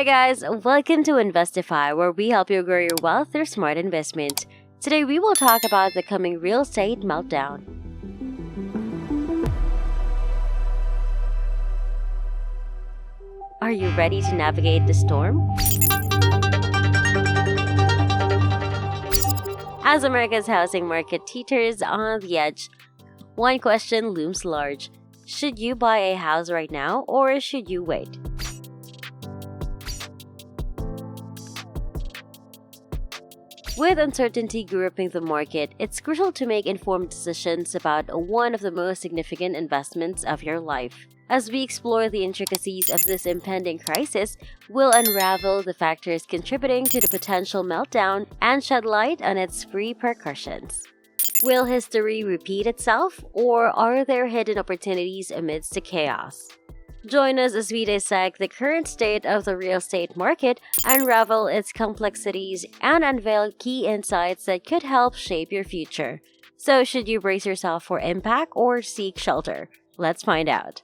Hey guys, welcome to Investify, where we help you grow your wealth through smart investment. Today we will talk about the coming real estate meltdown. Are you ready to navigate the storm? As America's housing market teeters on the edge, one question looms large. Should you buy a house right now, or should you wait? With uncertainty gripping the market, it's crucial to make informed decisions about one of the most significant investments of your life. As we explore the intricacies of this impending crisis, we'll unravel the factors contributing to the potential meltdown and shed light on its repercussions. Will history repeat itself, or are there hidden opportunities amidst the chaos? Join us as we dissect the current state of the real estate market, unravel its complexities, and unveil key insights that could help shape your future. So, should you brace yourself for impact or seek shelter? Let's find out.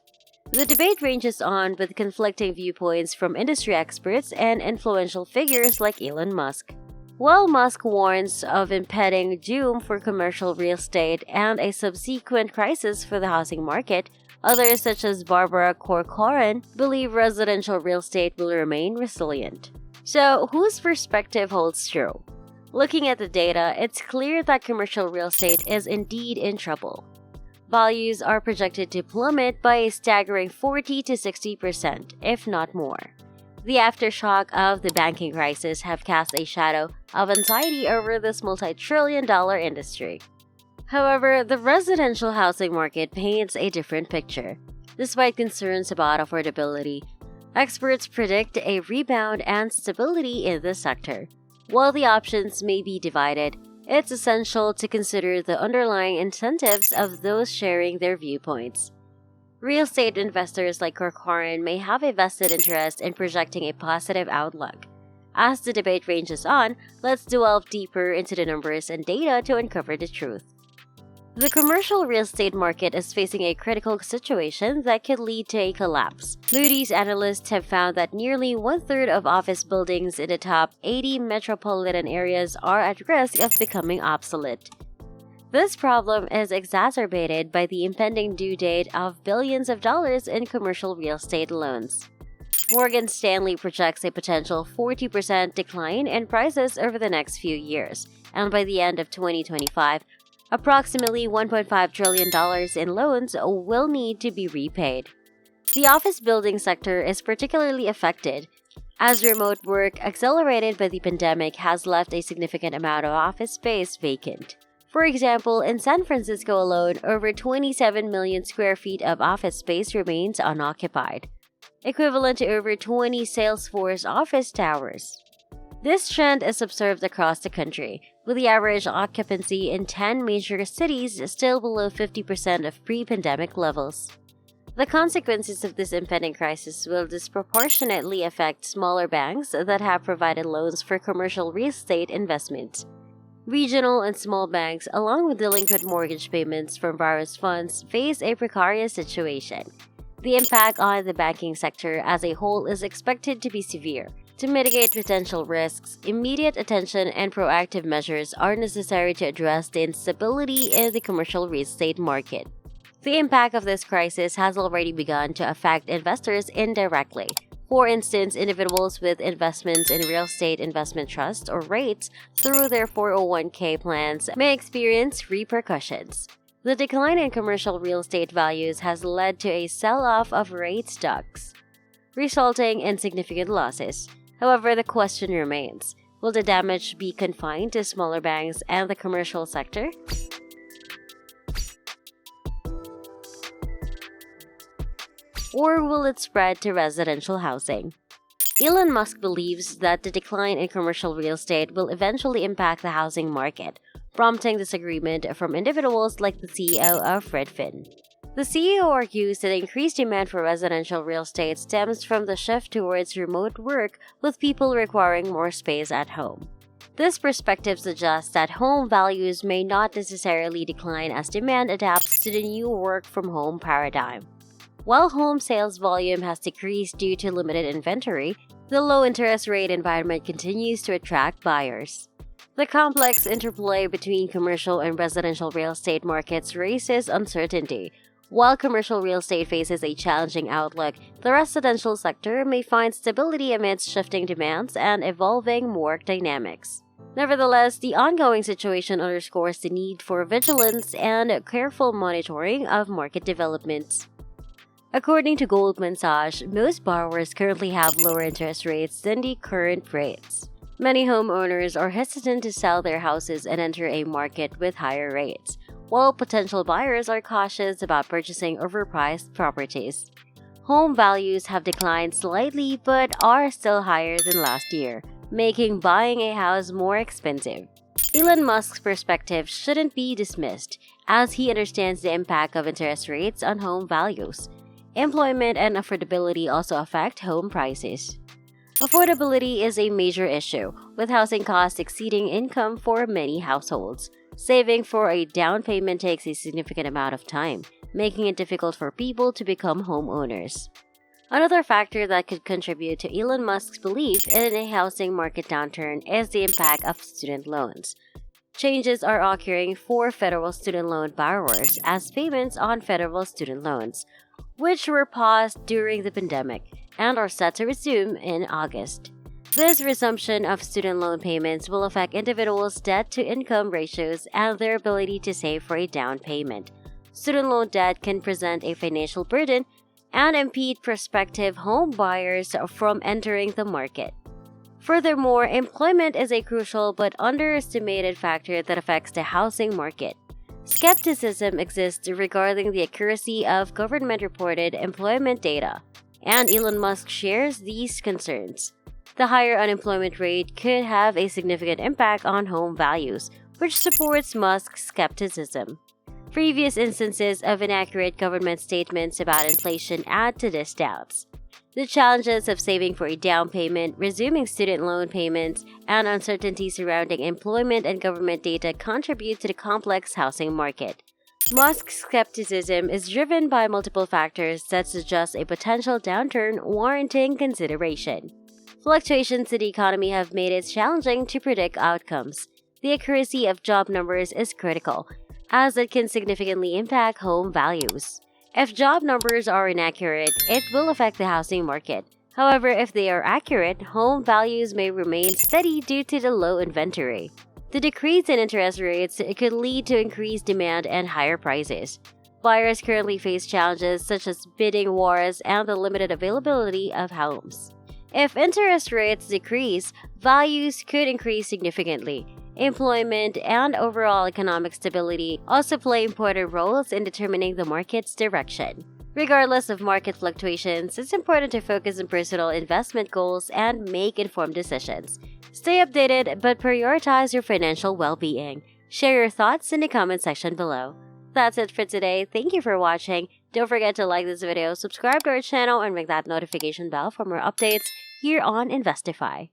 The debate ranges on, with conflicting viewpoints from industry experts and influential figures like Elon Musk. While Musk warns of impending doom for commercial real estate and a subsequent crisis for the housing market, others, such as Barbara Corcoran, believe residential real estate will remain resilient. So, whose perspective holds true? Looking at the data, it's clear that commercial real estate is indeed in trouble. Values are projected to plummet by a staggering 40 to 60%, if not more. The aftershock of the banking crisis have cast a shadow of anxiety over this multi-trillion-dollar industry. However, the residential housing market paints a different picture. Despite concerns about affordability, experts predict a rebound and stability in this sector. While the options may be divided, it's essential to consider the underlying incentives of those sharing their viewpoints. Real estate investors like Corcoran may have a vested interest in projecting a positive outlook. As the debate ranges on, let's delve deeper into the numbers and data to uncover the truth. The commercial real estate market is facing a critical situation that could lead to a collapse. Moody's analysts have found that nearly one-third of office buildings in the top 80 metropolitan areas are at risk of becoming obsolete. This problem is exacerbated by the impending due date of billions of dollars in commercial real estate loans. Morgan Stanley projects a potential 40% decline in prices over the next few years, and by the end of 2025, approximately $1.5 trillion in loans will need to be repaid. The office building sector is particularly affected, as remote work accelerated by the pandemic has left a significant amount of office space vacant. For example, in San Francisco alone, over 27 million square feet of office space remains unoccupied, equivalent to over 20 Salesforce office towers. This trend is observed across the country, with the average occupancy in 10 major cities still below 50% of pre-pandemic levels. The consequences of this impending crisis will disproportionately affect smaller banks that have provided loans for commercial real estate investment. Regional and small banks, along with delinquent mortgage payments from various funds, face a precarious situation. The impact on the banking sector as a whole is expected to be severe. To mitigate potential risks, immediate attention and proactive measures are necessary to address the instability in the commercial real estate market. The impact of this crisis has already begun to affect investors indirectly. For instance, individuals with investments in real estate investment trusts or REITs through their 401k plans may experience repercussions. The decline in commercial real estate values has led to a sell-off of REIT stocks, resulting in significant losses. However, the question remains, will the damage be confined to smaller banks and the commercial sector? Or will it spread to residential housing? Elon Musk believes that the decline in commercial real estate will eventually impact the housing market, prompting disagreement from individuals like the CEO of Redfin. The CEO argues that increased demand for residential real estate stems from the shift towards remote work, with people requiring more space at home. This perspective suggests that home values may not necessarily decline as demand adapts to the new work-from-home paradigm. While home sales volume has decreased due to limited inventory, The low interest rate environment continues to attract buyers. The complex interplay between commercial and residential real estate markets raises uncertainty. While commercial real estate faces a challenging outlook, the residential sector may find stability amidst shifting demands and evolving work dynamics. Nevertheless, the ongoing situation underscores the need for vigilance and careful monitoring of market developments. According to Goldman Sachs, most borrowers currently have lower interest rates than the current rates. Many homeowners are hesitant to sell their houses and enter a market with higher rates, while potential buyers are cautious about purchasing overpriced properties. Home values have declined slightly but are still higher than last year, making buying a house more expensive. Elon Musk's perspective shouldn't be dismissed, as he understands the impact of interest rates on home values. Employment and affordability also affect home prices. Affordability is a major issue, with housing costs exceeding income for many households. Saving for a down payment takes a significant amount of time, making it difficult for people to become homeowners. Another factor that could contribute to Elon Musk's belief in a housing market downturn is the impact of student loans. Changes are occurring for federal student loan borrowers as payments on federal student loans, which were paused during the pandemic and are set to resume in August. This resumption of student loan payments will affect individuals' debt-to-income ratios and their ability to save for a down payment. Student loan debt can present a financial burden and impede prospective home buyers from entering the market. Furthermore, employment is a crucial but underestimated factor that affects the housing market. Skepticism exists regarding the accuracy of government-reported employment data, and Elon Musk shares these concerns. The higher unemployment rate could have a significant impact on home values, which supports Musk's skepticism. Previous instances of inaccurate government statements about inflation add to these doubts. The challenges of saving for a down payment, resuming student loan payments, and uncertainty surrounding employment and government data contribute to the complex housing market. Musk's skepticism is driven by multiple factors that suggest a potential downturn warranting consideration. Fluctuations in the economy have made it challenging to predict outcomes. The accuracy of job numbers is critical, as it can significantly impact home values. If job numbers are inaccurate, it will affect the housing market. However, if they are accurate, home values may remain steady due to the low inventory. The decrease in interest rates could lead to increased demand and higher prices. Buyers currently face challenges such as bidding wars and the limited availability of homes. If interest rates decrease, values could increase significantly. Employment and overall economic stability also play important roles in determining the market's direction. Regardless of market fluctuations, it's important to focus on personal investment goals and make informed decisions. Stay updated, but prioritize your financial well-being. Share your thoughts in the comment section below. That's it for today. Thank you for watching. Don't forget to like this video, subscribe to our channel, and ring that notification bell for more updates here on Investify.